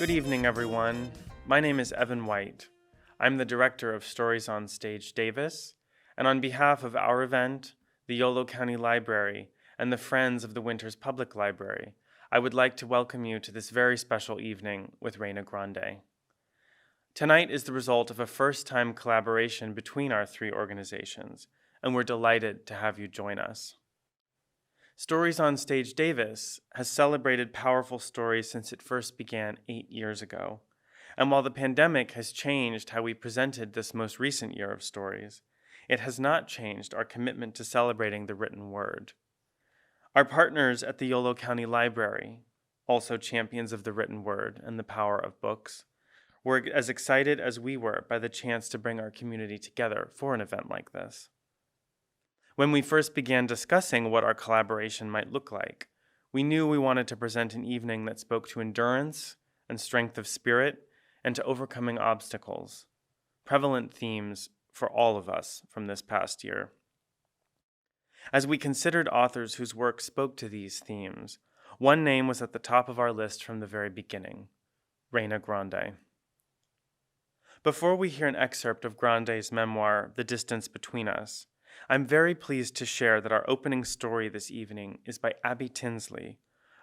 Good evening, everyone. My name is Evan White. I'm the director of Stories on Stage Davis, and on behalf of our event, the Yolo County Library, and the Friends of the Winters Public Library, I would like to welcome you to this very special evening with Reyna Grande. Tonight is the result of a first-time collaboration between our three organizations, and we're delighted to have you join us. Stories on Stage Davis has celebrated powerful stories since it first began 8 years ago. And while the pandemic has changed how we presented this most recent year of stories, it has not changed our commitment to celebrating the written word. Our partners at the Yolo County Library, also champions of the written word and the power of books, were as excited as we were by the chance to bring our community together for an event like this. When we first began discussing what our collaboration might look like, we knew we wanted to present an evening that spoke to endurance and strength of spirit and to overcoming obstacles, prevalent themes for all of us from this past year. As we considered authors whose work spoke to these themes, one name was at the top of our list from the very beginning, Reyna Grande. Before we hear an excerpt of Grande's memoir, The Distance Between Us, I'm very pleased to share that our opening story this evening is by Abby Tinsley,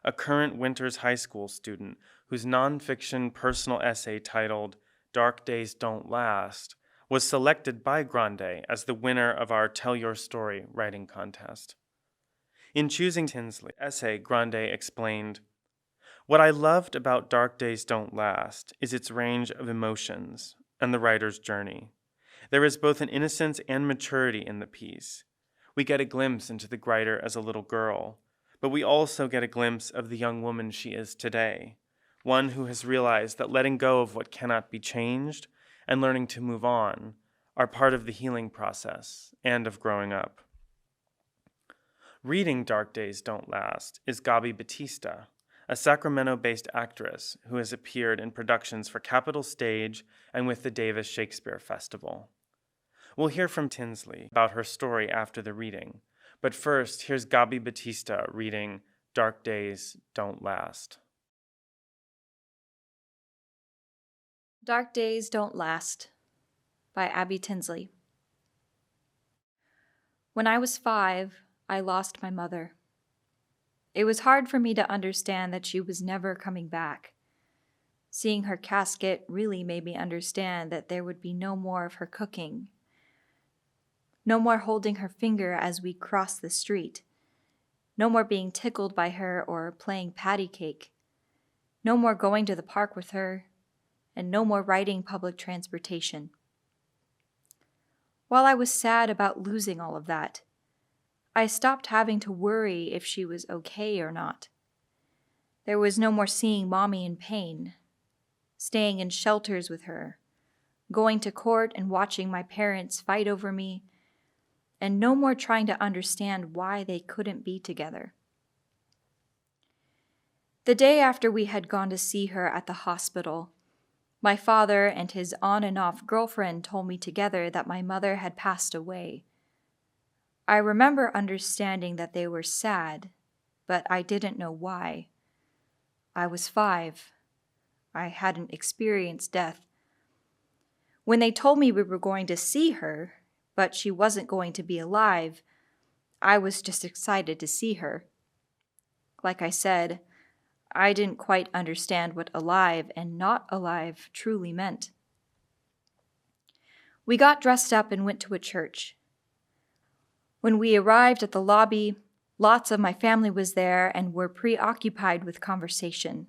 a current Winters High School student whose nonfiction personal essay titled Dark Days Don't Last was selected by Grande as the winner of our Tell Your Story writing contest. In choosing Tinsley's essay, Grande explained, "What I loved about Dark Days Don't Last is its range of emotions and the writer's journey. There is both an innocence and maturity in the piece. We get a glimpse into the writer as a little girl, but we also get a glimpse of the young woman she is today, one who has realized that letting go of what cannot be changed and learning to move on are part of the healing process and of growing up." Reading Dark Days Don't Last is Gabi Batista, a Sacramento-based actress who has appeared in productions for Capitol Stage and with the Davis Shakespeare Festival. We'll hear from Tinsley about her story after the reading, but first, here's Gabi Batista reading Dark Days Don't Last. Dark Days Don't Last by Abby Tinsley. When I was 5, I lost my mother. It was hard for me to understand that she was never coming back. Seeing her casket really made me understand that there would be no more of her cooking, no more holding her finger as we crossed the street, no more being tickled by her or playing patty cake, no more going to the park with her, and no more riding public transportation. While I was sad about losing all of that, I stopped having to worry if she was okay or not. There was no more seeing Mommy in pain, staying in shelters with her, going to court and watching my parents fight over me, and no more trying to understand why they couldn't be together. The day after we had gone to see her at the hospital, my father and his on and off girlfriend told me together that my mother had passed away. I remember understanding that they were sad, but I didn't know why. I was 5. I hadn't experienced death. When they told me we were going to see her, but she wasn't going to be alive, I was just excited to see her. Like I said, I didn't quite understand what alive and not alive truly meant. We got dressed up and went to a church. When we arrived at the lobby, lots of my family was there and were preoccupied with conversation.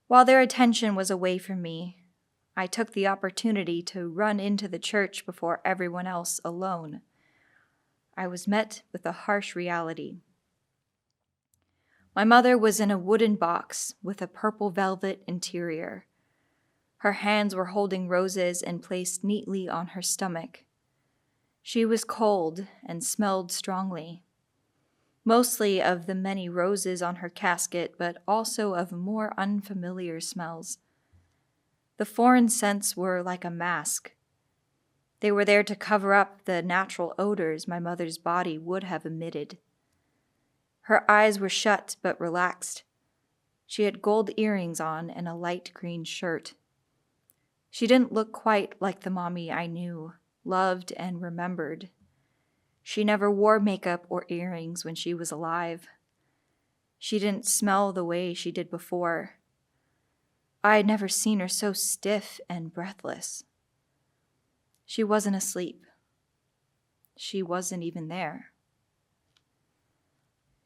While their attention was away from me, I took the opportunity to run into the church before everyone else alone. I was met with a harsh reality. My mother was in a wooden box with a purple velvet interior. Her hands were holding roses and placed neatly on her stomach. She was cold and smelled strongly, mostly of the many roses on her casket, but also of more unfamiliar smells. The foreign scents were like a mask. They were there to cover up the natural odors my mother's body would have emitted. Her eyes were shut but relaxed. She had gold earrings on and a light green shirt. She didn't look quite like the mommy I knew, loved, and remembered. She never wore makeup or earrings when she was alive. She didn't smell the way she did before. I had never seen her so stiff and breathless. She wasn't asleep. She wasn't even there.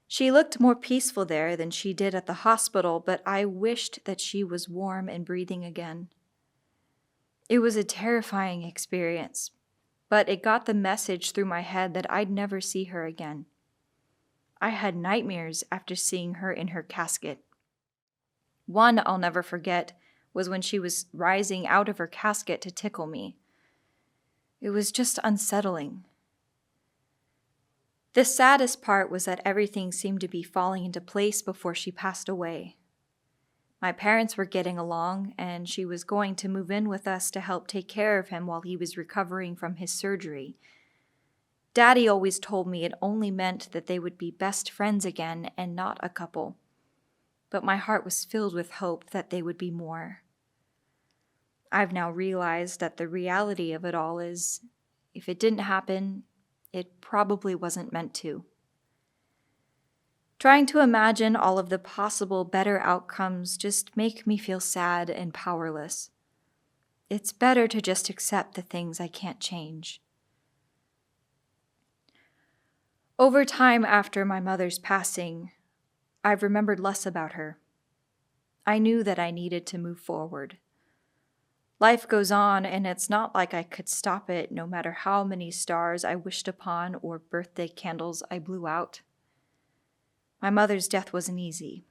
She looked more peaceful there than she did at the hospital, but I wished that she was warm and breathing again. It was a terrifying experience, but it got the message through my head that I'd never see her again. I had nightmares after seeing her in her casket. One I'll never forget was when she was rising out of her casket to tickle me. It was just unsettling. The saddest part was that everything seemed to be falling into place before she passed away. My parents were getting along, and she was going to move in with us to help take care of him while he was recovering from his surgery. Daddy always told me it only meant that they would be best friends again and not a couple. But my heart was filled with hope that they would be more. I've now realized that the reality of it all is, if it didn't happen, it probably wasn't meant to. Trying to imagine all of the possible better outcomes just make me feel sad and powerless. It's better to just accept the things I can't change. Over time after my mother's passing, I've remembered less about her. I knew that I needed to move forward. Life goes on, and it's not like I could stop it no matter how many stars I wished upon or birthday candles I blew out. My mother's death wasn't easy.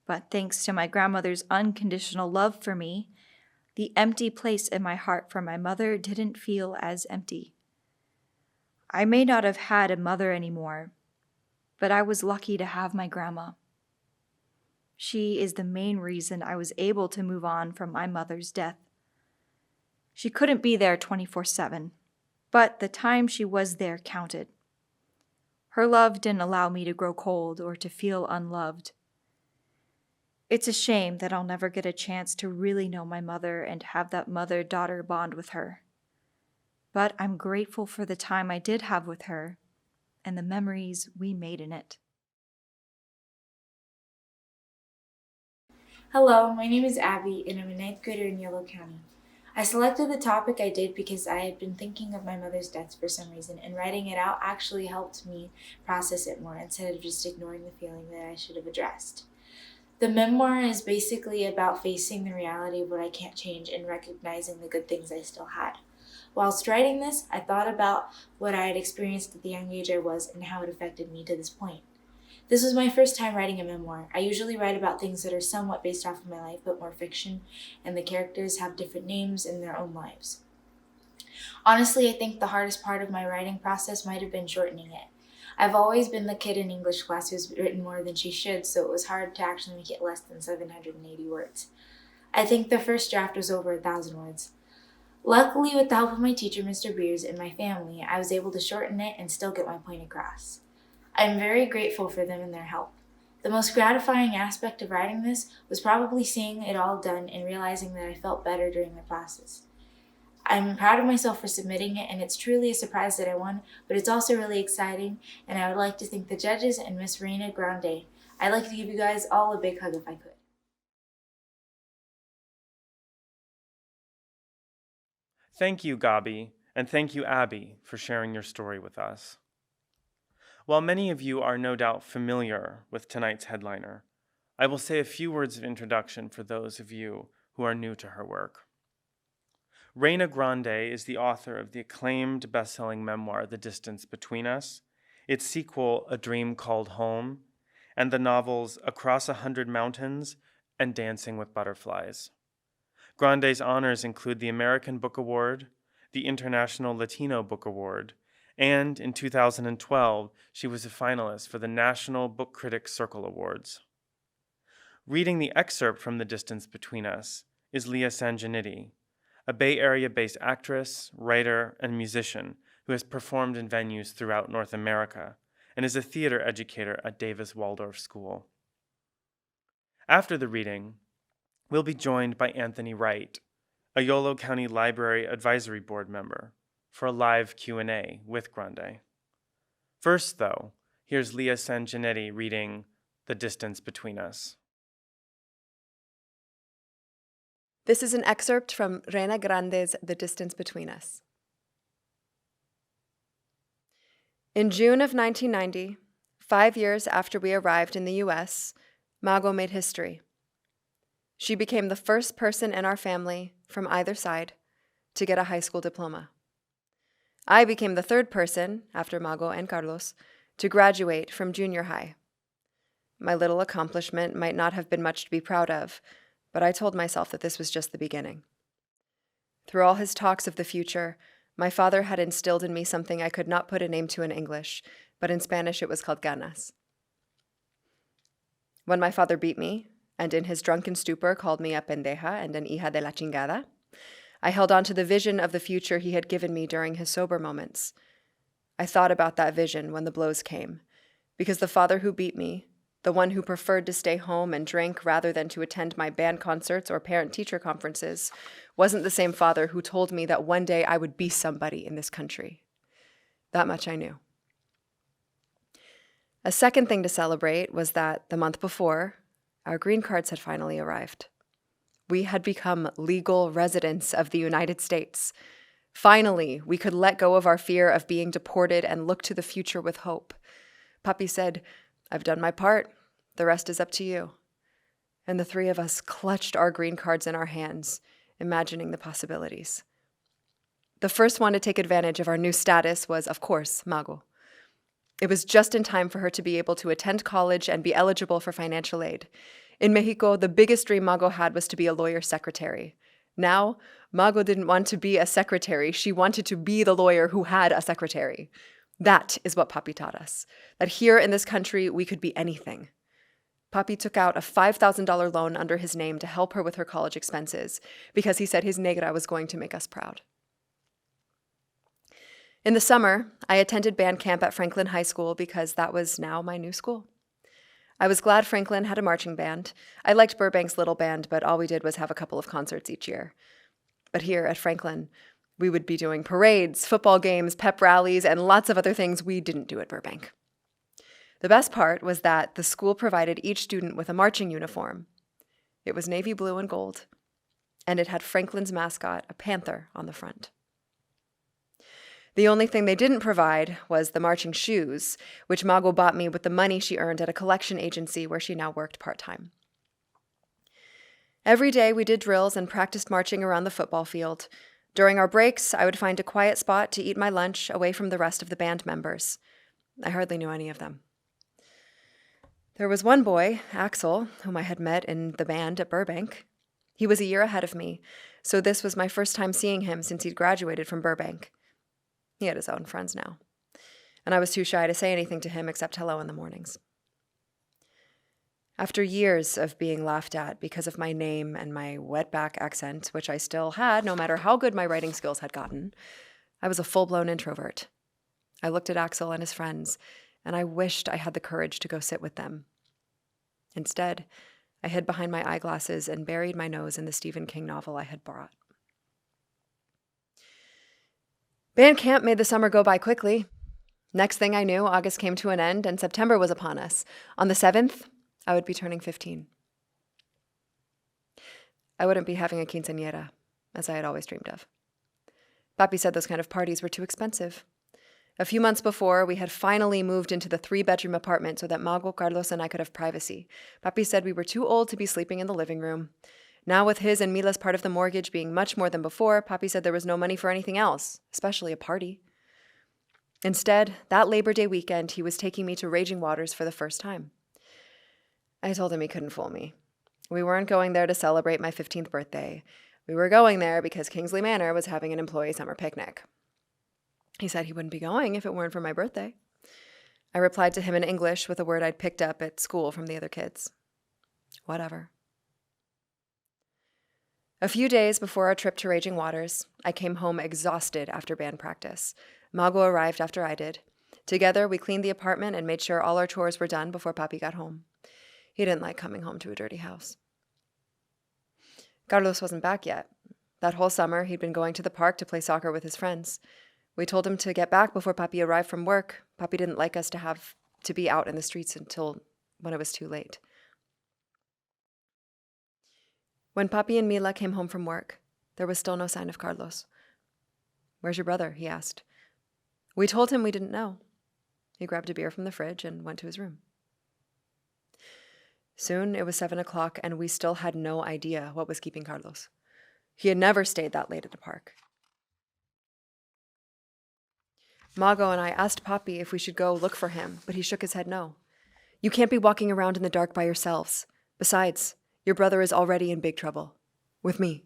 But thanks to my grandmother's unconditional love for me, the empty place in my heart for my mother didn't feel as empty. I may not have had a mother anymore, but I was lucky to have my grandma. She is the main reason I was able to move on from my mother's death. She couldn't be there 24/7, but the time she was there counted. Her love didn't allow me to grow cold or to feel unloved. It's a shame that I'll never get a chance to really know my mother and have that mother-daughter bond with her. But I'm grateful for the time I did have with her and the memories we made in it. Hello, my name is Abby, and I'm a 9th grader in Yolo County. I selected the topic I did because I had been thinking of my mother's death for some reason, and writing it out actually helped me process it more instead of just ignoring the feeling that I should have addressed. The memoir is basically about facing the reality of what I can't change and recognizing the good things I still had. Whilst writing this, I thought about what I had experienced at the young age I was and how it affected me to this point. This was my first time writing a memoir. I usually write about things that are somewhat based off of my life, but more fiction, and the characters have different names in their own lives. Honestly, I think the hardest part of my writing process might have been shortening it. I've always been the kid in English class who's written more than she should, so it was hard to actually make it less than 780 words. I think the first draft was over 1,000 words. Luckily, with the help of my teacher, Mr. Beers, and my family, I was able to shorten it and still get my point across. I am very grateful for them and their help. The most gratifying aspect of writing this was probably seeing it all done and realizing that I felt better during the process. I'm proud of myself for submitting it, and it's truly a surprise that I won, but it's also really exciting, and I would like to thank the judges and Miss Reyna Grande. I'd like to give you guys all a big hug if I could. Thank you, Gabi, and thank you, Abby, for sharing your story with us. While many of you are no doubt familiar with tonight's headliner, I will say a few words of introduction for those of you who are new to her work. Reyna Grande is the author of the acclaimed bestselling memoir, The Distance Between Us, its sequel, A Dream Called Home, and the novels Across 100 Mountains and Dancing with Butterflies. Grande's honors include the American Book Award, the International Latino Book Award, and in 2012, she was a finalist for the National Book Critics Circle Awards. Reading the excerpt from The Distance Between Us is Leah Sanginiti, a Bay Area-based actress, writer, and musician who has performed in venues throughout North America and is a theater educator at Davis Waldorf School. After the reading, we'll be joined by Anthony Wright, a Yolo County Library Advisory Board member, for a live Q&A with Grande. First, though, here's Leah Sanginiti reading The Distance Between Us. This is an excerpt from Reyna Grande's The Distance Between Us. In June of 1990, 5 years after we arrived in the U.S., Mago made history. She became the first person in our family, from either side, to get a high school diploma. I became the third person, after Mago and Carlos, to graduate from junior high. My little accomplishment might not have been much to be proud of, but I told myself that this was just the beginning. Through all his talks of the future, my father had instilled in me something I could not put a name to in English, but in Spanish it was called ganas. When my father beat me, and in his drunken stupor called me a pendeja and an hija de la chingada, I held on to the vision of the future he had given me during his sober moments. I thought about that vision when the blows came, because the father who beat me, the one who preferred to stay home and drink rather than to attend my band concerts or parent-teacher conferences, wasn't the same father who told me that one day I would be somebody in this country. That much I knew. A second thing to celebrate was that the month before, our green cards had finally arrived. We had become legal residents of the United States. Finally, we could let go of our fear of being deported and look to the future with hope. Papi said, "I've done my part. The rest is up to you." And the three of us clutched our green cards in our hands, imagining the possibilities. The first one to take advantage of our new status was, of course, Mago. It was just in time for her to be able to attend college and be eligible for financial aid. In Mexico, the biggest dream Mago had was to be a lawyer's secretary. Now, Mago didn't want to be a secretary. She wanted to be the lawyer who had a secretary. That is what Papi taught us, that here in this country, we could be anything. Papi took out a $5,000 loan under his name to help her with her college expenses because he said his negra was going to make us proud. In the summer, I attended band camp at Franklin High School because that was now my new school. I was glad Franklin had a marching band. I liked Burbank's little band, but all we did was have a couple of concerts each year. But here at Franklin, we would be doing parades, football games, pep rallies, and lots of other things we didn't do at Burbank. The best part was that the school provided each student with a marching uniform. It was navy blue and gold, and it had Franklin's mascot, a panther, on the front. The only thing they didn't provide was the marching shoes, which Mago bought me with the money she earned at a collection agency where she now worked part-time. Every day we did drills and practiced marching around the football field. During our breaks, I would find a quiet spot to eat my lunch away from the rest of the band members. I hardly knew any of them. There was one boy, Axel, whom I had met in the band at Burbank. He was a year ahead of me, so this was my first time seeing him since he'd graduated from Burbank. He had his own friends now, and I was too shy to say anything to him except hello in the mornings. After years of being laughed at because of my name and my wetback accent, which I still had no matter how good my writing skills had gotten, I was a full-blown introvert. I looked at Axel and his friends, and I wished I had the courage to go sit with them. Instead, I hid behind my eyeglasses and buried my nose in the Stephen King novel I had brought. Band camp made the summer go by quickly. Next thing I knew, August came to an end and September was upon us. On the 7th, I would be turning 15. I wouldn't be having a quinceañera, as I had always dreamed of. Papi said those kind of parties were too expensive. A few months before, we had finally moved into the 3-bedroom apartment so that Mago, Carlos, and I could have privacy. Papi said we were too old to be sleeping in the living room. Now with his and Mila's part of the mortgage being much more than before, Papi said there was no money for anything else, especially a party. Instead, that Labor Day weekend, he was taking me to Raging Waters for the first time. I told him he couldn't fool me. We weren't going there to celebrate my 15th birthday. We were going there because Kingsley Manor was having an employee summer picnic. He said he wouldn't be going if it weren't for my birthday. I replied to him in English with a word I'd picked up at school from the other kids. Whatever. A few days before our trip to Raging Waters, I came home exhausted after band practice. Mago arrived after I did. Together, we cleaned the apartment and made sure all our chores were done before Papi got home. He didn't like coming home to a dirty house. Carlos wasn't back yet. That whole summer, he'd been going to the park to play soccer with his friends. We told him to get back before Papi arrived from work. Papi didn't like us to have to be out in the streets until when it was too late. When Papi and Mila came home from work, there was still no sign of Carlos. "Where's your brother?" he asked. We told him we didn't know. He grabbed a beer from the fridge and went to his room. Soon it was 7 o'clock, and we still had no idea what was keeping Carlos. He had never stayed that late at the park. Mago and I asked Papi if we should go look for him, but he shook his head no. "You can't be walking around in the dark by yourselves. Besides, your brother is already in big trouble. With me."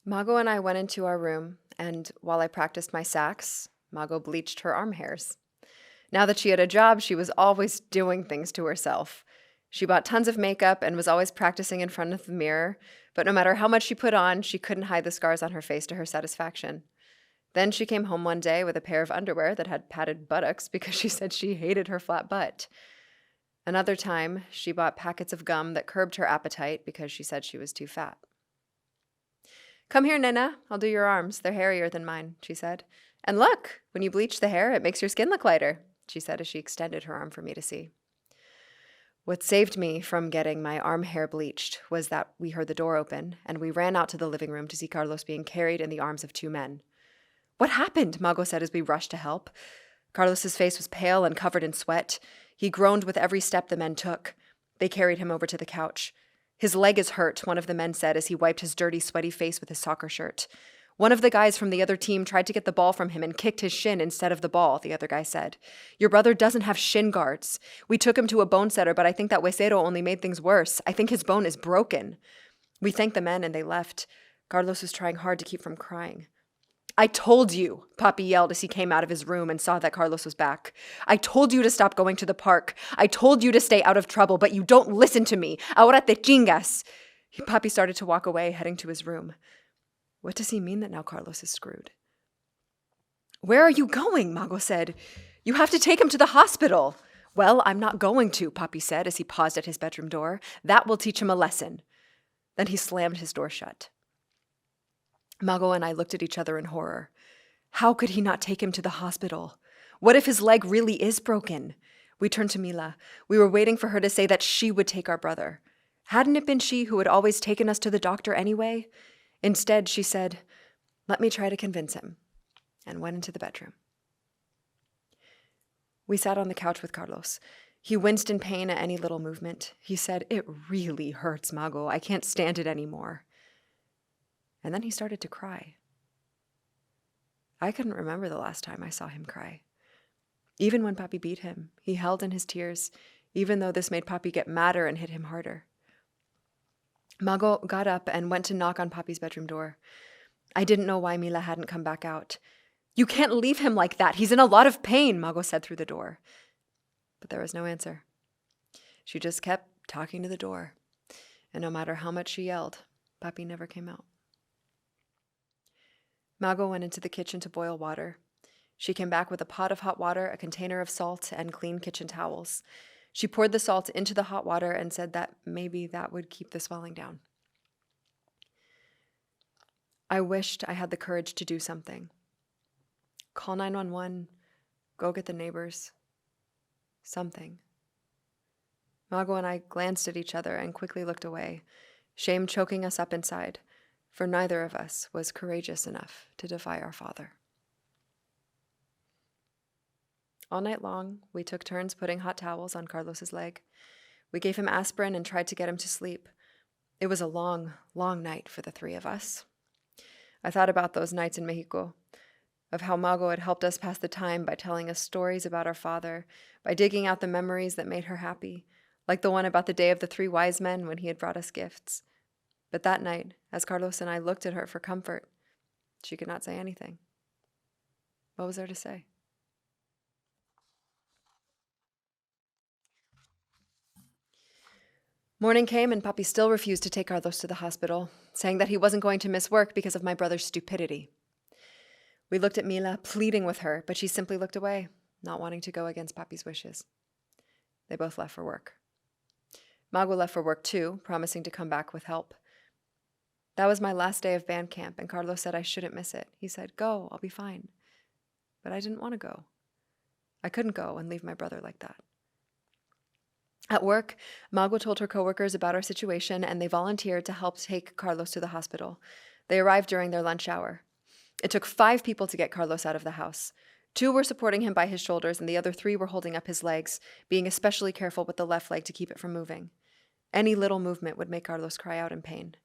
Mago and I went into our room, and while I practiced my sax, Mago bleached her arm hairs. Now that she had a job, she was always doing things to herself. She bought tons of makeup and was always practicing in front of the mirror, but no matter how much she put on, she couldn't hide the scars on her face to her satisfaction. Then she came home one day with a pair of underwear that had padded buttocks because she said she hated her flat butt. Another time, she bought packets of gum that curbed her appetite because she said she was too fat. "Come here, Nena. I'll do your arms. They're hairier than mine," she said. "And look, when you bleach the hair, it makes your skin look lighter," she said as she extended her arm for me to see. What saved me from getting my arm hair bleached was that we heard the door open, and we ran out to the living room to see Carlos being carried in the arms of two men. "What happened?" Mago said as we rushed to help. Carlos's face was pale and covered in sweat. He groaned with every step the men took. They carried him over to the couch. "His leg is hurt," one of the men said as he wiped his dirty, sweaty face with his soccer shirt. "One of the guys from the other team tried to get the ball from him and kicked his shin instead of the ball," the other guy said. "Your brother doesn't have shin guards. We took him to a bone setter, but I think that huesero only made things worse. I think his bone is broken." We thanked the men and they left. Carlos was trying hard to keep from crying. "I told you," Papi yelled as he came out of his room and saw that Carlos was back. "I told you to stop going to the park. I told you to stay out of trouble, but you don't listen to me. Ahora te chingas." Papi started to walk away, heading to his room. What does he mean that now Carlos is screwed? "Where are you going?" Mago said. "You have to take him to the hospital." "Well, I'm not going to," Papi said as he paused at his bedroom door. "That will teach him a lesson." Then he slammed his door shut. Mago and I looked at each other in horror. How could he not take him to the hospital? What if his leg really is broken? We turned to Mila. We were waiting for her to say that she would take our brother. Hadn't it been she who had always taken us to the doctor anyway? Instead, she said, "Let me try to convince him," and went into the bedroom. We sat on the couch with Carlos. He winced in pain at any little movement. He said, "It really hurts, Mago. I can't stand it anymore." And then he started to cry. I couldn't remember the last time I saw him cry. Even when Papi beat him, he held in his tears, even though this made Papi get madder and hit him harder. Mago got up and went to knock on Papi's bedroom door. I didn't know why Mila hadn't come back out. "You can't leave him like that. He's in a lot of pain," Mago said through the door. But there was no answer. She just kept talking to the door. And no matter how much she yelled, Papi never came out. Mago went into the kitchen to boil water. She came back with a pot of hot water, a container of salt, and clean kitchen towels. She poured the salt into the hot water and said that maybe that would keep the swelling down. I wished I had the courage to do something. Call 911, go get the neighbors. Something. Mago and I glanced at each other and quickly looked away, shame choking us up inside, for neither of us was courageous enough to defy our father. All night long, we took turns putting hot towels on Carlos's leg. We gave him aspirin and tried to get him to sleep. It was a long, long night for the three of us. I thought about those nights in Mexico, of how Mago had helped us pass the time by telling us stories about our father, by digging out the memories that made her happy, like the one about the day of the 3 wise men when he had brought us gifts. But that night, as Carlos and I looked at her for comfort, she could not say anything. What was there to say? Morning came and Papi still refused to take Carlos to the hospital, saying that he wasn't going to miss work because of my brother's stupidity. We looked at Mila, pleading with her, but she simply looked away, not wanting to go against Papi's wishes. They both left for work. Mago left for work too, promising to come back with help. That was my last day of band camp, and Carlos said I shouldn't miss it. He said, "Go, I'll be fine." But I didn't want to go. I couldn't go and leave my brother like that. At work, Mago told her coworkers about our situation, and they volunteered to help take Carlos to the hospital. They arrived during their lunch hour. It took 5 people to get Carlos out of the house. 2 were supporting him by his shoulders, and the other 3 were holding up his legs, being especially careful with the left leg to keep it from moving. Any little movement would make Carlos cry out in pain.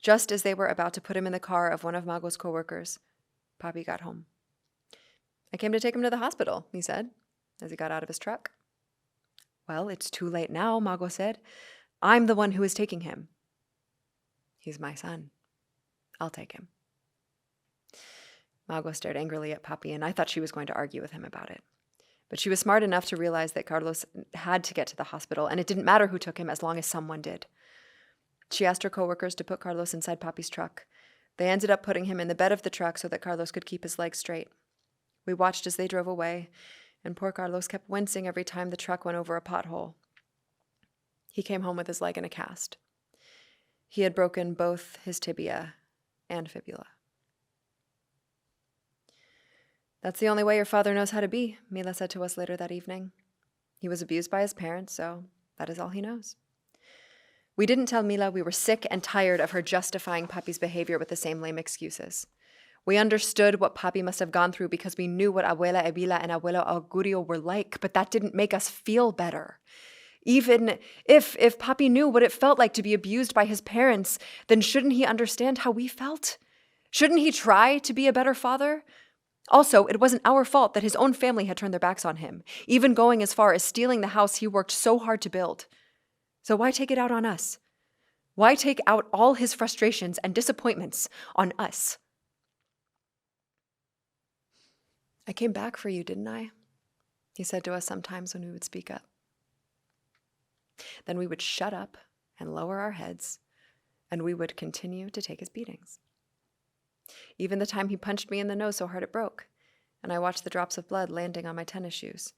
Just as they were about to put him in the car of one of Mago's coworkers, Papi got home. "I came to take him to the hospital," he said, as he got out of his truck. "Well, it's too late now," Mago said. "I'm the one who is taking him." "He's my son. I'll take him." Mago stared angrily at Papi, and I thought she was going to argue with him about it. But she was smart enough to realize that Carlos had to get to the hospital, and it didn't matter who took him as long as someone did. She asked her coworkers to put Carlos inside Papi's truck. They ended up putting him in the bed of the truck so that Carlos could keep his legs straight. We watched as they drove away, and poor Carlos kept wincing every time the truck went over a pothole. He came home with his leg in a cast. He had broken both his tibia and fibula. "That's the only way your father knows how to be," Mila said to us later that evening. "He was abused by his parents, so that is all he knows." We didn't tell Mila we were sick and tired of her justifying Papi's behavior with the same lame excuses. We understood what Papi must have gone through because we knew what Abuela Evila and Abuelo Augurio were like, but that didn't make us feel better. Even if Papi knew what it felt like to be abused by his parents, then shouldn't he understand how we felt? Shouldn't he try to be a better father? Also, it wasn't our fault that his own family had turned their backs on him, even going as far as stealing the house he worked so hard to build. So why take it out on us? Why take out all his frustrations and disappointments on us? "I came back for you, didn't I?" he said to us sometimes when we would speak up. Then we would shut up and lower our heads, and we would continue to take his beatings. Even the time he punched me in the nose so hard it broke, and I watched the drops of blood landing on my tennis shoes,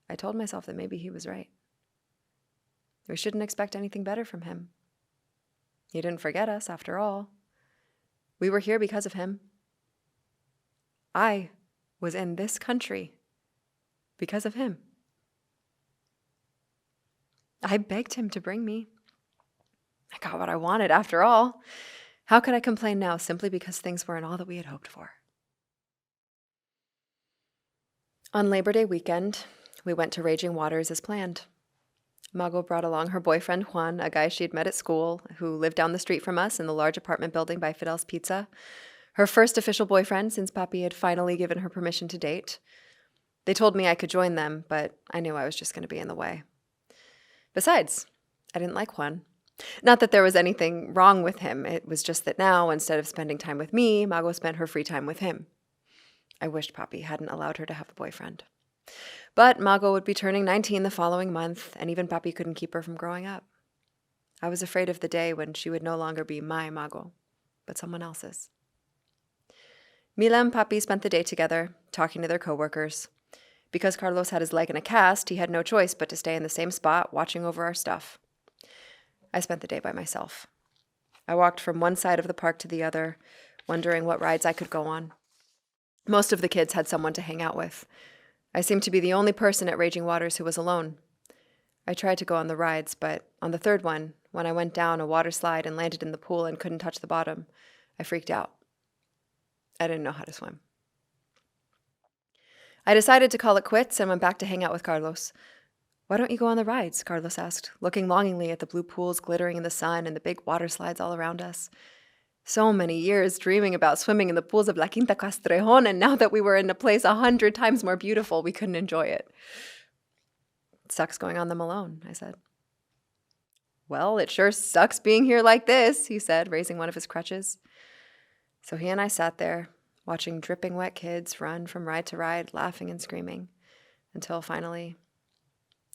I told myself that maybe he was right. We shouldn't expect anything better from him. He didn't forget us, after all. We were here because of him. I was in this country because of him. I begged him to bring me. I got what I wanted, after all. How could I complain now simply because things weren't all that we had hoped for? On Labor Day weekend, we went to Raging Waters as planned. Mago brought along her boyfriend, Juan, a guy she'd met at school, who lived down the street from us in the large apartment building by Fidel's Pizza. Her first official boyfriend since Papi had finally given her permission to date. They told me I could join them, but I knew I was just going to be in the way. Besides, I didn't like Juan. Not that there was anything wrong with him. It was just that now, instead of spending time with me, Mago spent her free time with him. I wished Papi hadn't allowed her to have a boyfriend. But Mago would be turning 19 the following month, and even Papi couldn't keep her from growing up. I was afraid of the day when she would no longer be my Mago, but someone else's. Mila and Papi spent the day together, talking to their coworkers. Because Carlos had his leg in a cast, he had no choice but to stay in the same spot, watching over our stuff. I spent the day by myself. I walked from one side of the park to the other, wondering what rides I could go on. Most of the kids had someone to hang out with. I seemed to be the only person at Raging Waters who was alone. I tried to go on the rides, but on the third one, when I went down a water slide and landed in the pool and couldn't touch the bottom, I freaked out. I didn't know how to swim. I decided to call it quits and went back to hang out with Carlos. "Why don't you go on the rides?" Carlos asked, looking longingly at the blue pools glittering in the sun and the big water slides all around us. So many years dreaming about swimming in the pools of La Quinta Castrejon, and now that we were in a place 100 times more beautiful, we couldn't enjoy it. "It sucks going on them alone," I said. "Well, it sure sucks being here like this," he said, raising one of his crutches. So he and I sat there, watching dripping wet kids run from ride to ride, laughing and screaming, until finally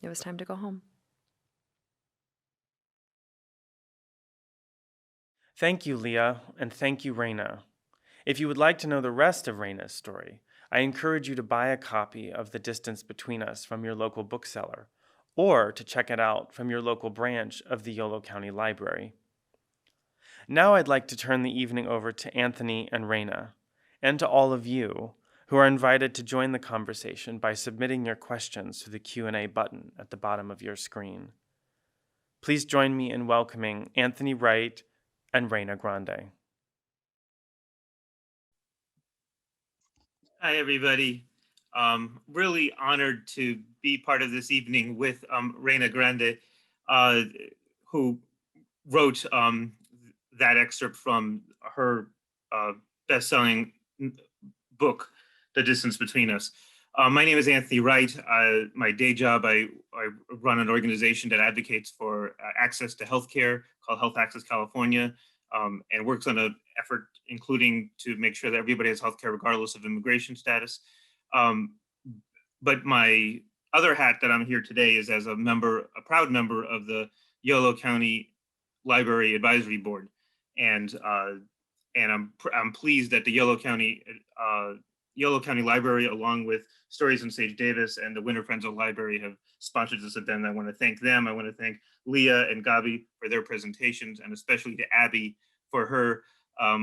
it was time to go home. Thank you, Leah, and thank you, Reyna. If you would like to know the rest of Reyna's story, I encourage you to buy a copy of The Distance Between Us from your local bookseller, or to check it out from your local branch of the Yolo County Library. Now I'd like to turn the evening over to Anthony and Reyna, and to all of you who are invited to join the conversation by submitting your questions through the Q&A button at the bottom of your screen. Please join me in welcoming Anthony Wright and Reyna Grande. Hi, everybody. Really honored to be part of this evening with Reyna Grande, who wrote that excerpt from her best-selling book, The Distance Between Us. My name is Anthony Wright. My day job, I run an organization that advocates for access to healthcare called Health Access California, and works on an effort including to make sure that everybody has healthcare regardless of immigration status. But my other hat that I'm here today is as a proud member of the Yolo County Library Advisory Board, and I'm pleased that the Yolo County Library, along with Stories on Stage Davis and the Winter Friends of the Library, have sponsored this event. I want to thank them. I want to thank Leah and Gabi for their presentations, and especially to Abby for her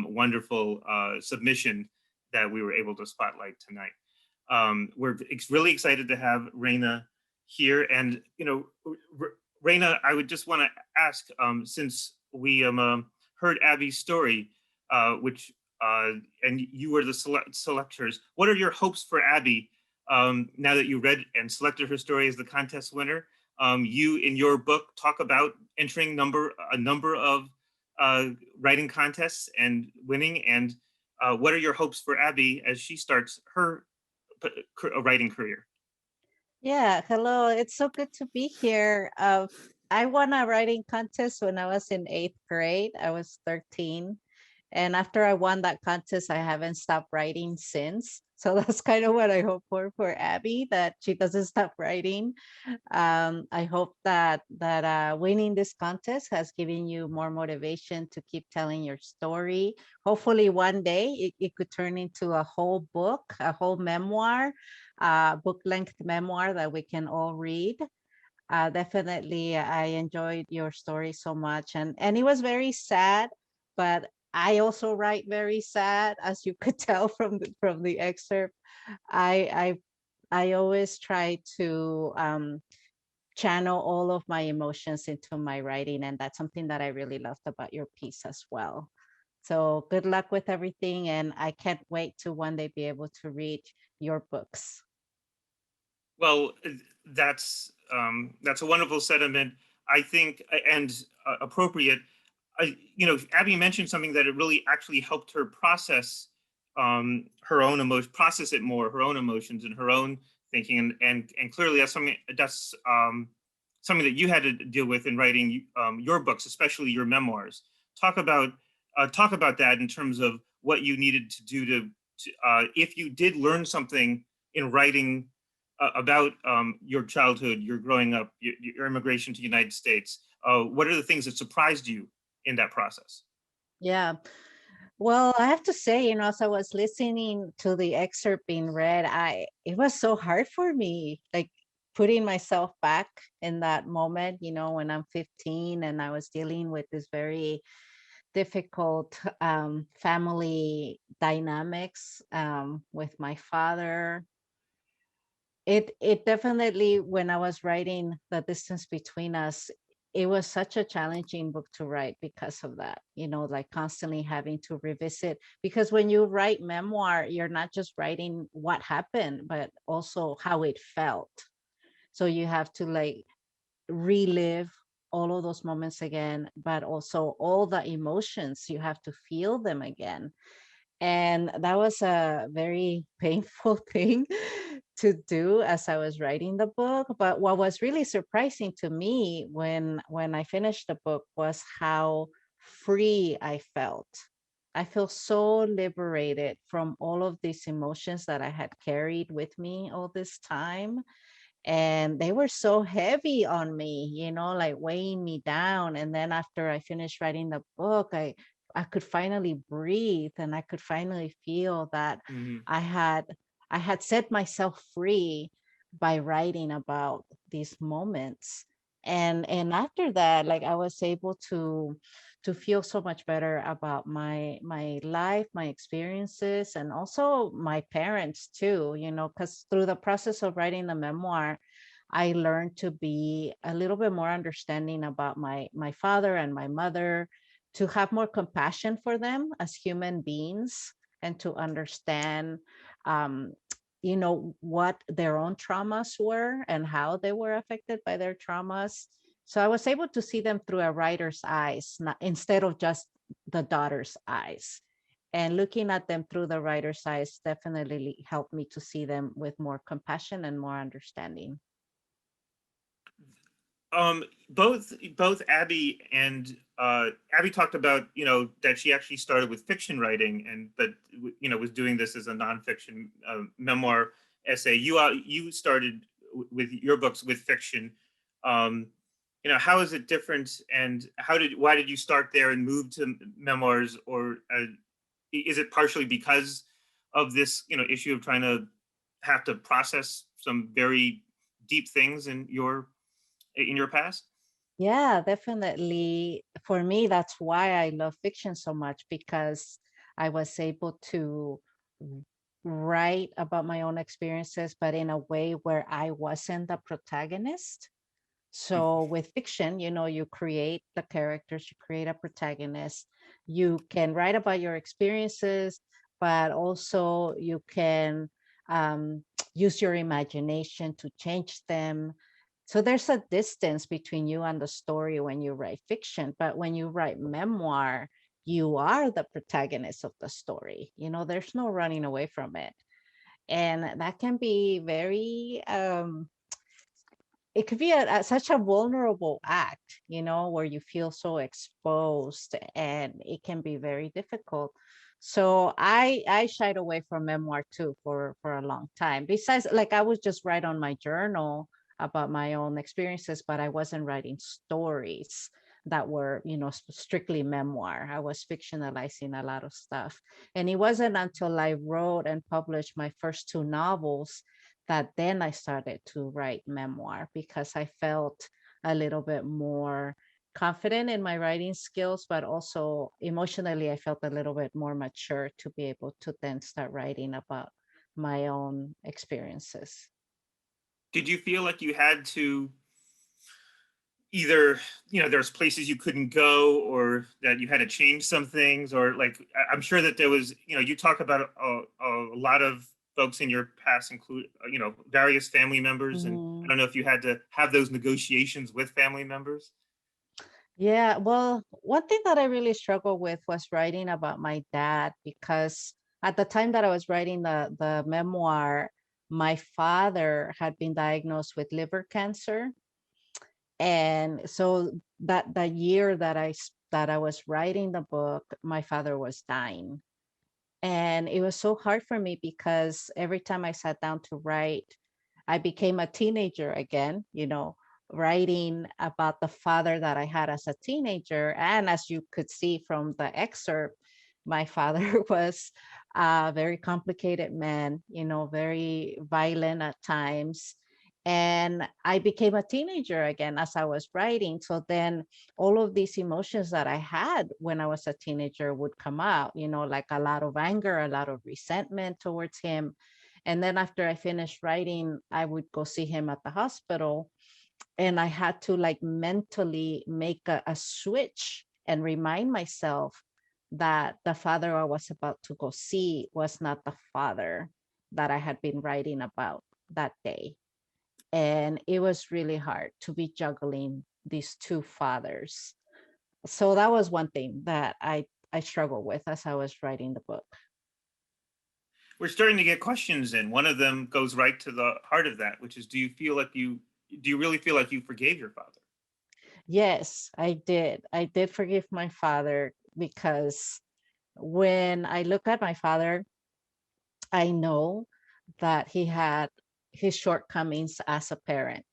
wonderful submission that we were able to spotlight tonight. We're really excited to have Reyna here. And, Reyna, I would just want to ask, since we heard Abby's story, and you were the selectors, what are your hopes for Abby now that you read and selected her story as the contest winner? You, in your book, talk about entering a number of writing contests and winning. And what are your hopes for Abby as she starts her writing career? Yeah, hello. It's so good to be here. I won a writing contest when I was in 8th grade. I was 13. And after I won that contest, I haven't stopped writing since. So that's kind of what I hope for Abby, that she doesn't stop writing. I hope that winning this contest has given you more motivation to keep telling your story. Hopefully one day it could turn into a whole book, a whole memoir, book-length memoir that we can all read. Definitely, I enjoyed your story so much, and it was very sad, but I also write very sad, as you could tell from the excerpt. I always try to channel all of my emotions into my writing, and that's something that I really loved about your piece as well. So good luck with everything, and I can't wait to one day be able to read your books. Well, that's a wonderful sentiment, I think, and appropriate. Abby mentioned something that it really actually helped her process her own emotions, process it more, her own emotions and her own thinking, and clearly that's something that you had to deal with in writing your books, especially your memoirs. Talk about that in terms of what you needed to do to if you did learn something in writing about your childhood, your growing up, your immigration to the United States. What are the things that surprised you in that process? Yeah. Well, I have to say, as I was listening to the excerpt being read, it was so hard for me, like putting myself back in that moment, when I'm 15 and I was dealing with this very difficult family dynamics with my father. It definitely, when I was writing The Distance Between Us, it was such a challenging book to write because of that, like constantly having to revisit, because when you write memoir, you're not just writing what happened, but also how it felt. So you have to like relive all of those moments again, but also all the emotions, you have to feel them again. And that was a very painful thing to do as I was writing the book. But what was really surprising to me when I finished the book was how free I felt. I feel so liberated from all of these emotions that I had carried with me all this time. And they were so heavy on me, like weighing me down. And then after I finished writing the book, I could finally breathe, and I could finally feel that Mm-hmm. I had set myself free. by writing about these moments. And after that, like I was able to feel so much better about my life, my experiences, and also my parents too, you know, because through the process of writing the memoir, I learned to be a little bit more understanding about my father and my mother, to have more compassion for them as human beings, and to understand um, you know, what their own traumas were and how they were affected by their traumas. So I was able to see them through a writer's eyes, not, instead of just the daughter's eyes. And looking at them through the writer's eyes definitely helped me to see them with more compassion and more understanding. Both Abby and Abby talked about, that she actually started with fiction writing, and but was doing this as a nonfiction memoir essay. You started with your books with fiction. Um, how is it different, and why did you start there and move to memoirs, or is it partially because of this issue of trying to have to process some very deep things in your past? Yeah, definitely. For me, that's why I love fiction so much, because I was able to write about my own experiences, but in a way where I wasn't the protagonist. So with fiction, you know, you create the characters, you create a protagonist, you can write about your experiences, but also you can um, use your imagination to change them. So there's a distance between you and the story when you write fiction, but when you write memoir, you are the protagonist of the story. You know, there's no running away from it. And that can be very it could be such a vulnerable act, you know, where you feel so exposed, and it can be very difficult. So I shied away from memoir too for a long time. Besides, like I would just write on my journal about my own experiences, but I wasn't writing stories that were, you know, strictly memoir. I was fictionalizing a lot of stuff. And it wasn't until I wrote and published my first two novels that then I started to write memoir, because I felt a little bit more confident in my writing skills, but also emotionally, I felt a little bit more mature to be able to then start writing about my own experiences. Did you feel like you had to either, there's places you couldn't go, or that you had to change some things, or like I'm sure that there was, you talk about a lot of folks in your past, include various family members, and I Mhm. don't know if you had to have those negotiations with family members. Yeah, well, one thing that I really struggled with was writing about my dad, because at the time that I was writing the memoir, my father had been diagnosed with liver cancer. And so that year that I was writing the book, my father was dying. And it was so hard for me, because every time I sat down to write, I became a teenager again, you know, writing about the father that I had as a teenager. And as you could see from the excerpt, my father was a very complicated man, you know, very violent at times. And I became a teenager again as I was writing. So then all of these emotions that I had when I was a teenager would come out, you know, like a lot of anger, a lot of resentment towards him. And then after I finished writing, I would go see him at the hospital. And I had to like mentally make a switch and remind myself that the father I was about to go see was not the father that I had been writing about that day. And it was really hard to be juggling these two fathers. So that was one thing that I struggled with as I was writing the book. We're starting to get questions in. One of them goes right to the heart of that, which is, do you really feel like you forgave your father? Yes, I did. I did forgive my father, because when I look at my father, I know that he had his shortcomings as a parent.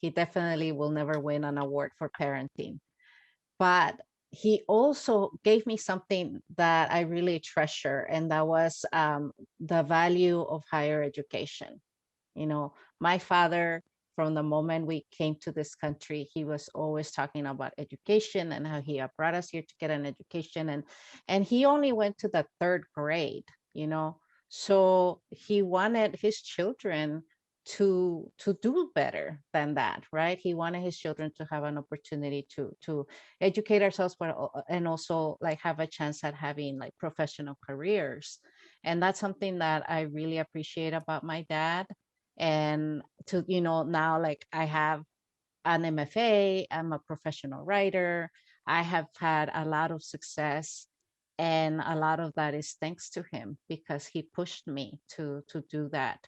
He definitely will never win an award for parenting, but he also gave me something that I really treasure, and that was the value of higher education. My father, from the moment we came to this country, he was always talking about education and how he brought us here to get an education. And he only went to the third grade, you know. So he wanted his children to do better than that, right? He wanted his children to have an opportunity to educate ourselves, but and also like have a chance at having like professional careers. And that's something that I really appreciate about my dad. And to now, like, I have an MFA, I'm a professional writer, I have had a lot of success, and a lot of that is thanks to him because he pushed me to do that,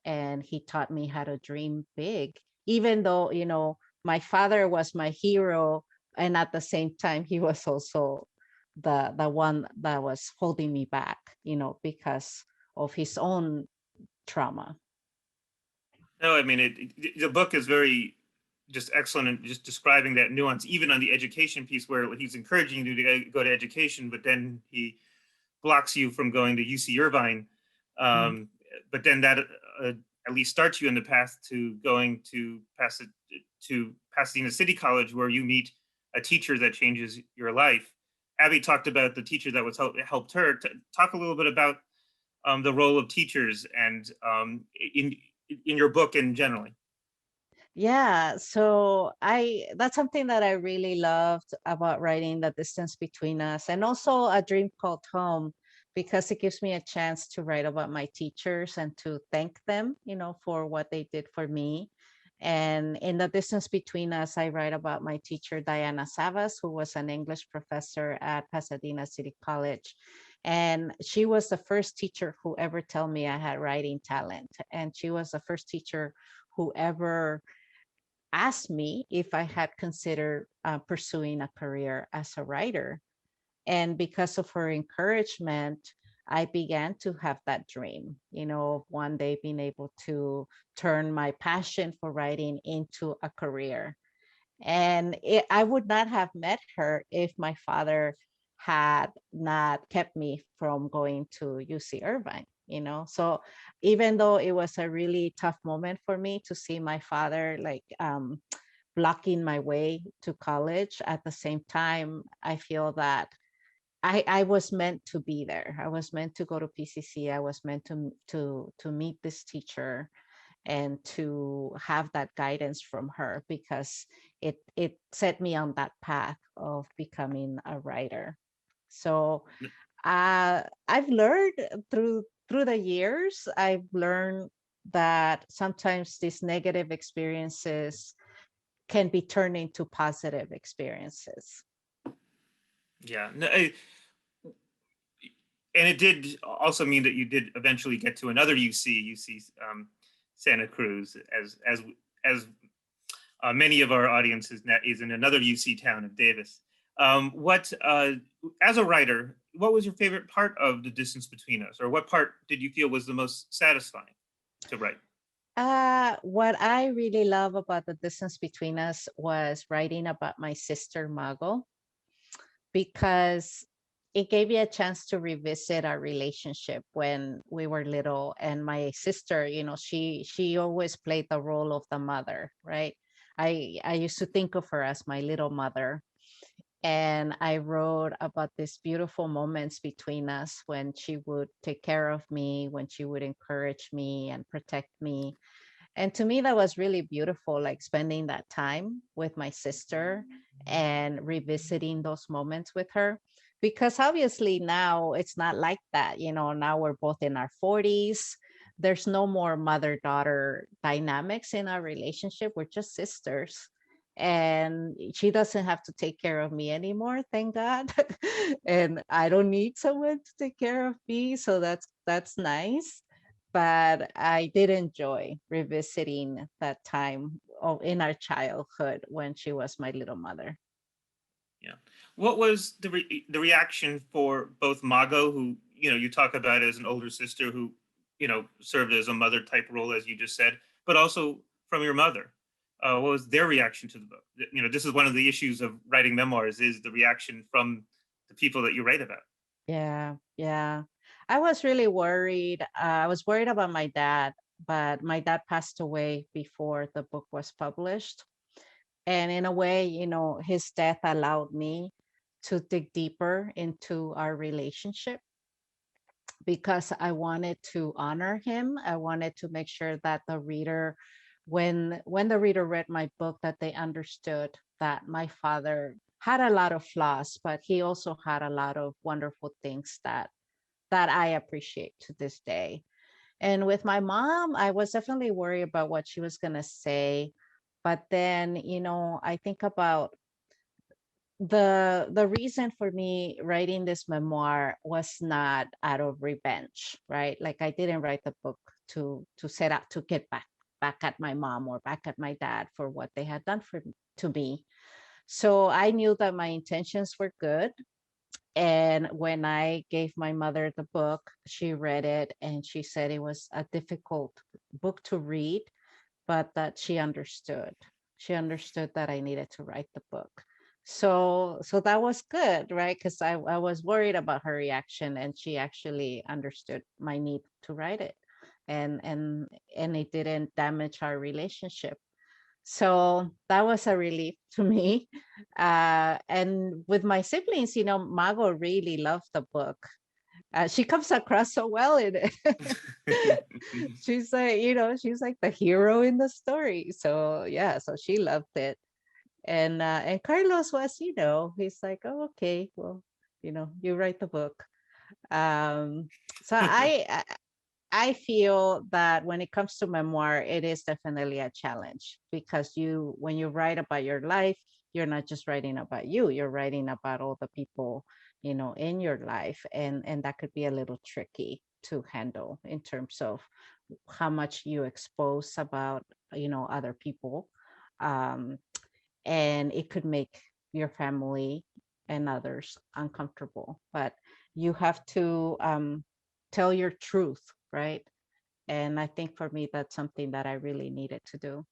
and he taught me how to dream big, even though my father was my hero, and at the same time he was also the one that was holding me back, because of his own trauma. No, I mean, the book is very just excellent in just describing that nuance, even on the education piece where he's encouraging you to go to education, but then he blocks you from going to UC Irvine. Mm. But then that at least starts you in the path to going to Pasadena City College, where you meet a teacher that changes your life. Abby talked about the teacher that was helped her. Talk a little bit about the role of teachers and in your book and generally. Yeah, so I that's something that I really loved about writing The Distance Between Us, and also A Dream Called Home, because it gives me a chance to write about my teachers and to thank them, for what they did for me. And in The Distance Between Us, I write about my teacher Diana Savas, who was an English professor at Pasadena City College. And she was the first teacher who ever told me I had writing talent. And she was the first teacher who ever asked me if I had considered pursuing a career as a writer. And because of her encouragement, I began to have that dream, of one day being able to turn my passion for writing into a career. And I would not have met her if my father had not kept me from going to UC Irvine. So even though it was a really tough moment for me to see my father like blocking my way to college, at the same time I feel that I was meant to be there. I was meant to go to PCC. I was meant to meet this teacher and to have that guidance from her, because it set me on that path of becoming a writer. So I've learned through the years, I've learned that sometimes these negative experiences can be turned into positive experiences. Yeah, no, and it did also mean that you did eventually get to another UC Santa Cruz, as many of our audiences is in another UC town of Davis. What as a writer, what was your favorite part of The Distance Between Us, or what part did you feel was the most satisfying to write? What I really love about The Distance Between Us was writing about my sister Mago, because it gave me a chance to revisit our relationship when we were little. And my sister, she always played the role of the mother, right? I used to think of her as my little mother. And I wrote about these beautiful moments between us, when she would take care of me, when she would encourage me and protect me. And to me, that was really beautiful, like spending that time with my sister and revisiting those moments with her. Because obviously now it's not like that. Now we're both in our 40s. There's no more mother daughter dynamics in our relationship. We're just sisters. And she doesn't have to take care of me anymore, thank God. And I don't need someone to take care of me. So that's nice. But I did enjoy revisiting that time in our childhood when she was my little mother. Yeah. What was the reaction for both Mago, who you talk about as an older sister who served as a mother type role, as you just said, but also from your mother? What was their reaction to the book? This is one of the issues of writing memoirs, is the reaction from the people that you write about. Yeah, yeah. I was really worried. I was worried about my dad, but my dad passed away before the book was published. And in a way, his death allowed me to dig deeper into our relationship because I wanted to honor him. I wanted to make sure that the reader, when the reader read my book, that they understood that my father had a lot of flaws, but he also had a lot of wonderful things that I appreciate to this day. And with my mom, I was definitely worried about what she was going to say. But then, I think about the reason for me writing this memoir was not out of revenge, right? Like I didn't write the book to set out to get back at my mom or back at my dad for what they had done to me. So I knew that my intentions were good. And when I gave my mother the book, she read it and she said it was a difficult book to read, but that she understood. She understood that I needed to write the book. So that was good, right? Because I was worried about her reaction, and she actually understood my need to write it. And it didn't damage our relationship. So that was a relief to me. And with my siblings, Mago really loved the book. She comes across so well in it. She's like, she's like the hero in the story. So yeah, so she loved it. And Carlos was, he's like, oh, okay, well, you write the book. So I feel that when it comes to memoir, it is definitely a challenge because when you write about your life, you're not just writing about you, you're writing about all the people, in your life. And that could be a little tricky to handle in terms of how much you expose about, other people. Um, and it could make your family and others uncomfortable. But you have to tell your truth, right? And I think for me, that's something that I really needed to do.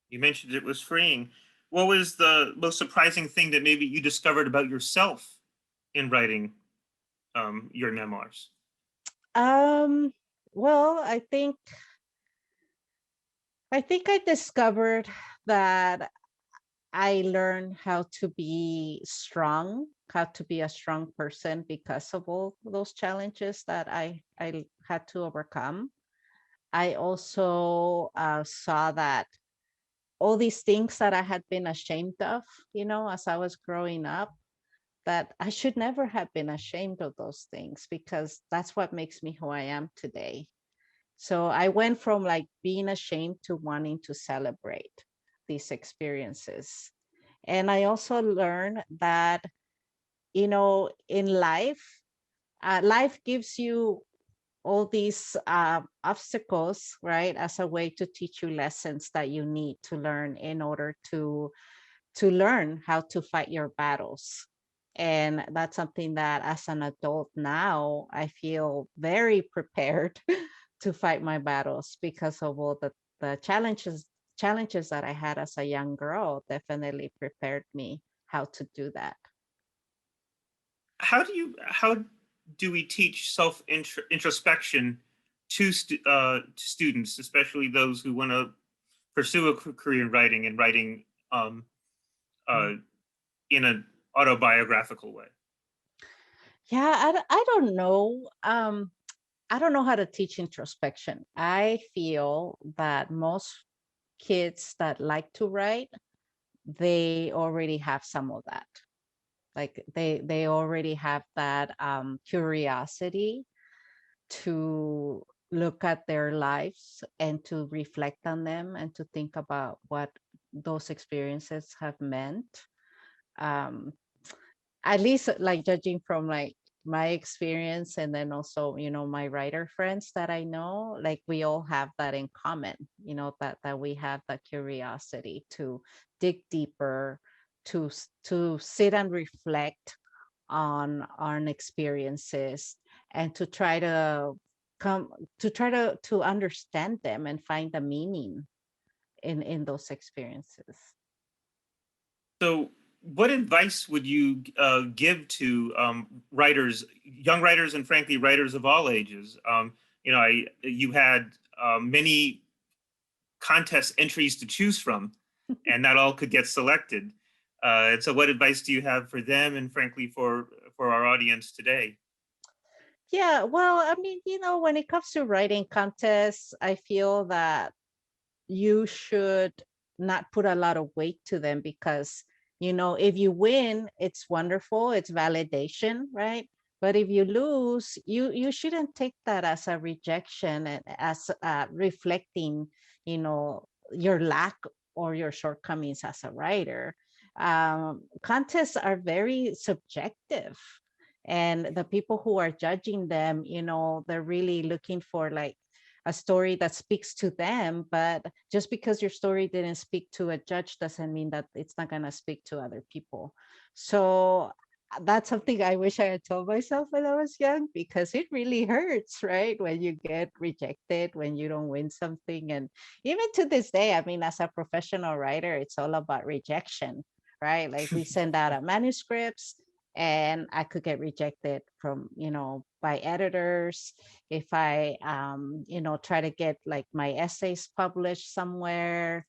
You mentioned it was freeing. What was the most surprising thing that maybe you discovered about yourself in writing your memoirs? Um, well, I think I discovered that I learned how to be strong, how to be a strong person because of all those challenges that I had to overcome. I also saw that all these things that I had been ashamed of, as I was growing up, that I should never have been ashamed of those things because that's what makes me who I am today. So I went from like being ashamed to wanting to celebrate these experiences. And I also learned that, in life, life gives you all these obstacles, right, as a way to teach you lessons that you need to learn in order to learn how to fight your battles. And that's something that as an adult now, I feel very prepared to fight my battles because of all the challenges that I had as a young girl definitely prepared me how to do that. How do we teach self introspection to students, especially those who want to pursue a career in writing and writing uh, in an autobiographical way? Yeah, I don't know. I don't know how to teach introspection. I feel that most kids that like to write, they already have some of that. Like they already have that curiosity to look at their lives and to reflect on them and to think about what those experiences have meant. Um, at least like judging from like my experience, and then also my writer friends that I know, like we all have that in common, that we have that curiosity to dig deeper, to sit and reflect on our experiences, and to try to come to understand them and find the meaning in those experiences. So, what advice would you give to writers, young writers, and frankly, writers of all ages? You had many contest entries to choose from, and not all could get selected. And so what advice do you have for them and frankly for our audience today? Yeah, well, I mean, when it comes to writing contests, I feel that you should not put a lot of weight to them because, if you win, it's wonderful, it's validation, right? But if you lose, you shouldn't take that as a rejection and as reflecting, your lack or your shortcomings as a writer. Contests are very subjective, and the people who are judging them, they're really looking for like a story that speaks to them. But just because your story didn't speak to a judge doesn't mean that it's not going to speak to other people. So that's something I wish I had told myself when I was young, because it really hurts, right? When you get rejected, when you don't win something. And even to this day, I mean, as a professional writer, it's all about rejection, right? Like we send out a manuscripts, and I could get rejected from, by editors. If I, try to get like my essays published somewhere,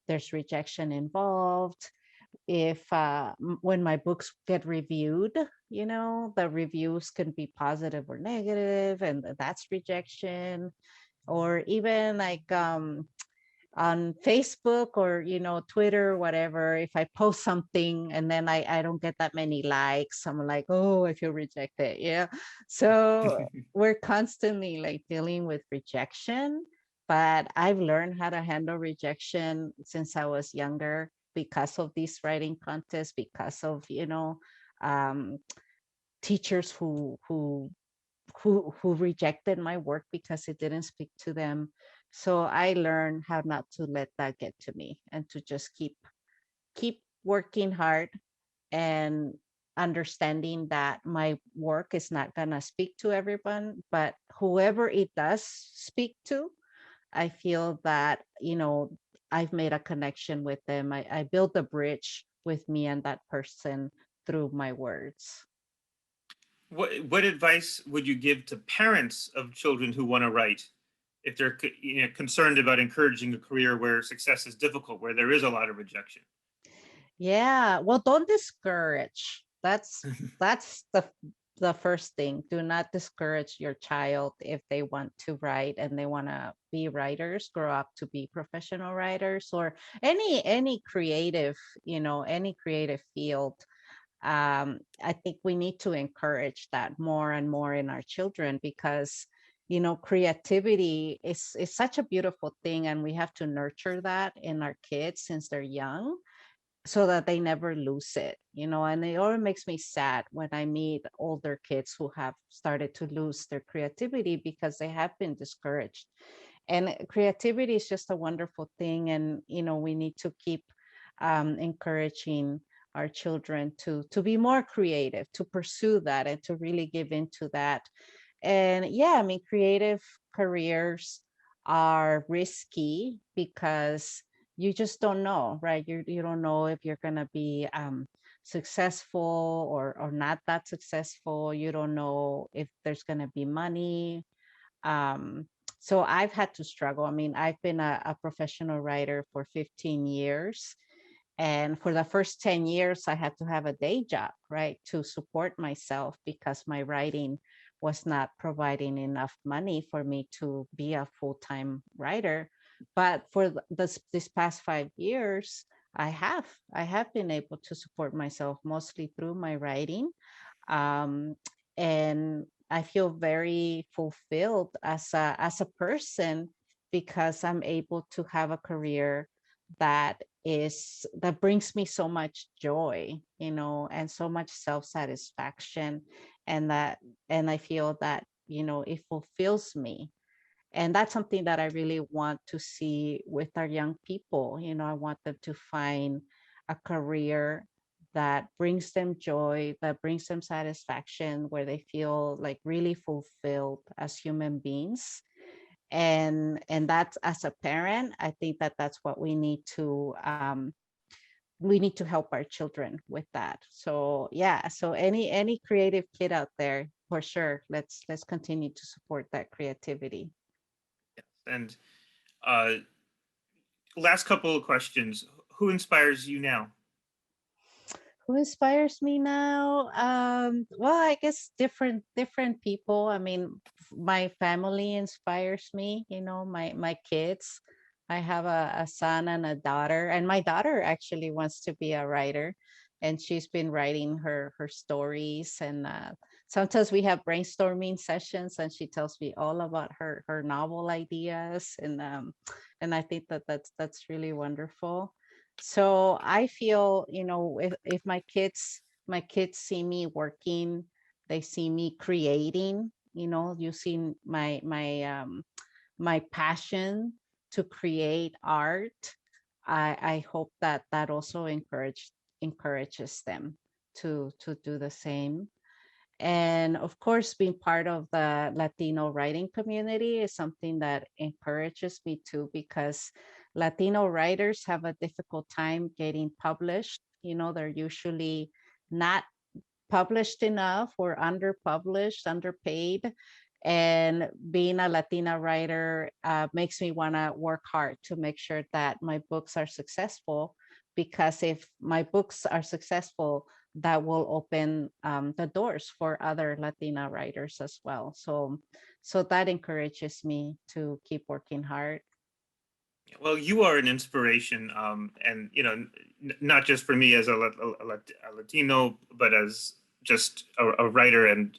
there's rejection involved. If when my books get reviewed, the reviews can be positive or negative, and that's rejection. Or even like on Facebook or Twitter, whatever, if I post something and then I don't get that many likes, I'm like, oh, I feel rejected. Yeah. So we're constantly like dealing with rejection, but I've learned how to handle rejection since I was younger because of these writing contests, because of um, teachers who rejected my work because it didn't speak to them. So I learned how not to let that get to me, and to just keep working hard, and understanding that my work is not going to speak to everyone, but whoever it does speak to, I feel that I've made a connection with them. I built a bridge with me and that person through my words. What advice would you give to parents of children who want to write if they're concerned about encouraging a career where success is difficult, where there is a lot of rejection? Yeah, well, don't discourage. That's the first thing. Do not discourage your child if they want to write and they want to be writers, grow up to be professional writers, or any creative, any creative field. I think we need to encourage that more and more in our children, because creativity is such a beautiful thing, and we have to nurture that in our kids since they're young, so that they never lose it. And it always makes me sad when I meet older kids who have started to lose their creativity because they have been discouraged. And creativity is just a wonderful thing, and we need to keep encouraging our children to be more creative, to pursue that, and to really give into that. And yeah, I mean, creative careers are risky because you just don't know, right? You don't know if you're going to be successful or not that successful. You don't know if there's going to be money. um, so I've had to struggle. I mean, I've been a professional writer for 15 years, and for the first 10 years I had to have a day job, right, to support myself, because my writing was not providing enough money for me to be a full-time writer. But for this past 5 years, I have been able to support myself mostly through my writing. um, and I feel very fulfilled as a person, because I'm able to have a career that brings me so much joy, and so much self-satisfaction, and I feel that it fulfills me. And that's something that I really want to see with our young people. I want them to find a career that brings them joy, that brings them satisfaction, where they feel like really fulfilled as human beings. And that's, as a parent, I think that that's what we need to help our children with that. So yeah, so any creative kid out there, for sure, let's continue to support that creativity. And last couple of questions. Who inspires you now? Who inspires me now? Well, I guess different people. I mean, my family inspires me, my kids. I have a son and a daughter, and my daughter actually wants to be a writer, and she's been writing her stories. And sometimes we have brainstorming sessions, and she tells me all about her novel ideas. And I think that's really wonderful. So I feel, if my kids see me working, they see me creating, using my passion to create art. I hope that also encourages them to do the same. And of course, being part of the Latino writing community is something that encourages me too, because Latino writers have a difficult time getting published. They're usually not published enough or underpublished, underpaid. And being a Latina writer makes me want to work hard to make sure that my books are successful, because if my books are successful, that will open the doors for other Latina writers as well. So that encourages me to keep working hard. Well, you are an inspiration, and not just for me as a Latino, but as just a writer. And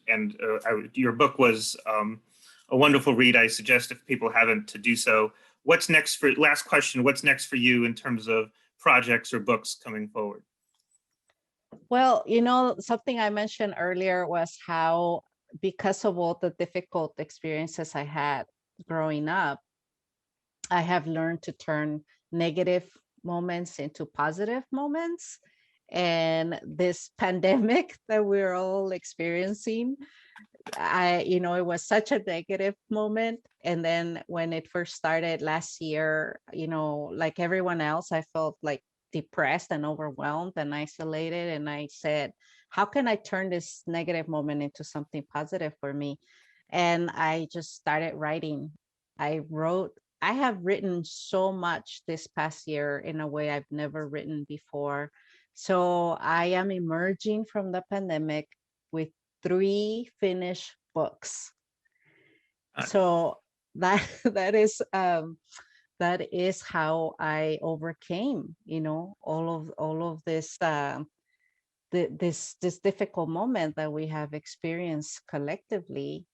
your book was a wonderful read. I suggest if people haven't to do so. What's next for? Last question. What's next for you in terms of projects or books coming forward? Well, something I mentioned earlier was how, because of all the difficult experiences I had growing up, I have learned to turn negative moments into positive moments. And this pandemic that we're all experiencing, it was such a negative moment. And then when it first started last year, like everyone else, I felt like depressed and overwhelmed and isolated. And I said, how can I turn this negative moment into something positive for me? And I just started writing. I have written so much this past year in a way I've never written before. So I am emerging from the pandemic with 3 finished books. So that that is how I overcame, all of this this difficult moment that we have experienced collectively.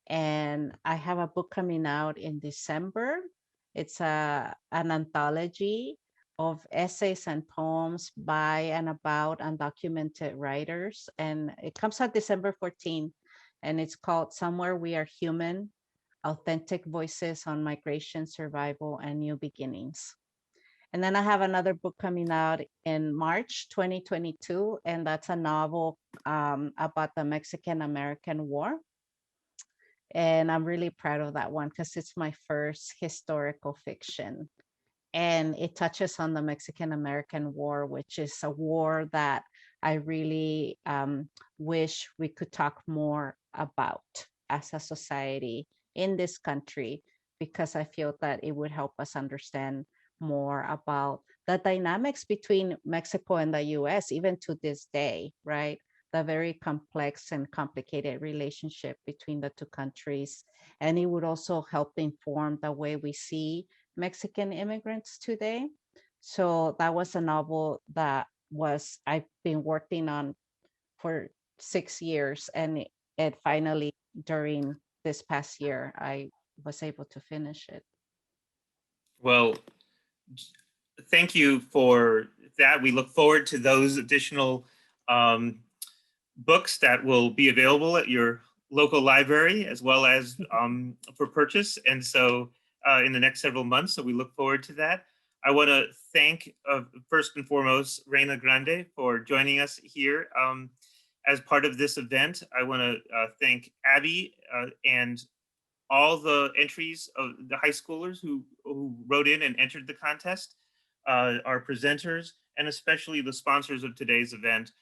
And I have a book coming out in December. It's an anthology of essays and poems by and about undocumented writers. And it comes out December 14th. And it's called Somewhere We Are Human: Authentic Voices on Migration, Survival, and New Beginnings. And then I have another book coming out in March 2022, and that's a novel about the Mexican-American War. And I'm really proud of that one because it's my first historical fiction. And it touches on the Mexican-American War, which is a war that I really wish we could talk more about as a society in this country, because I feel that it would help us understand more about the dynamics between Mexico and the US, even to this day, right? The very complex and complicated relationship between the two countries. And it would also help inform the way we see Mexican immigrants today. So that was a novel that I've been working on for 6 years, and it finally, during this past year, I was able to finish it. Well, thank you for that. We look forward to those additional books that will be available at your local library, as well as for purchase. And so in the next several months, so we look forward to that. I want to thank, first and foremost, Reyna Grande for joining us here as part of this event. I want to thank Abby and all the entries of the high schoolers who wrote in and entered the contest, our presenters, and especially the sponsors of today's event,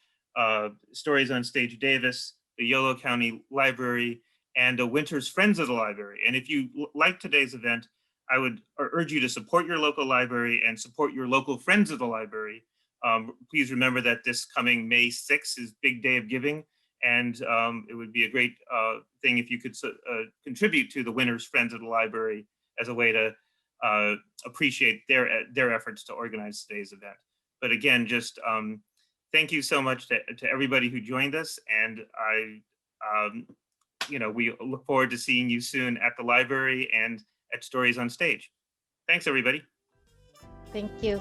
Stories on Stage Davis, the Yolo County Library, and Winter's Friends of the Library. And if you like today's event, I would urge you to support your local library and support your local friends of the library. Please remember that this coming May 6th is Big Day of Giving, and it would be a great thing if you could contribute to the winners' Friends of the Library as a way to appreciate their efforts to organize today's event. But again, just thank you so much to everybody who joined us, and we look forward to seeing you soon at the library and at Stories on Stage. Thanks, everybody. Thank you.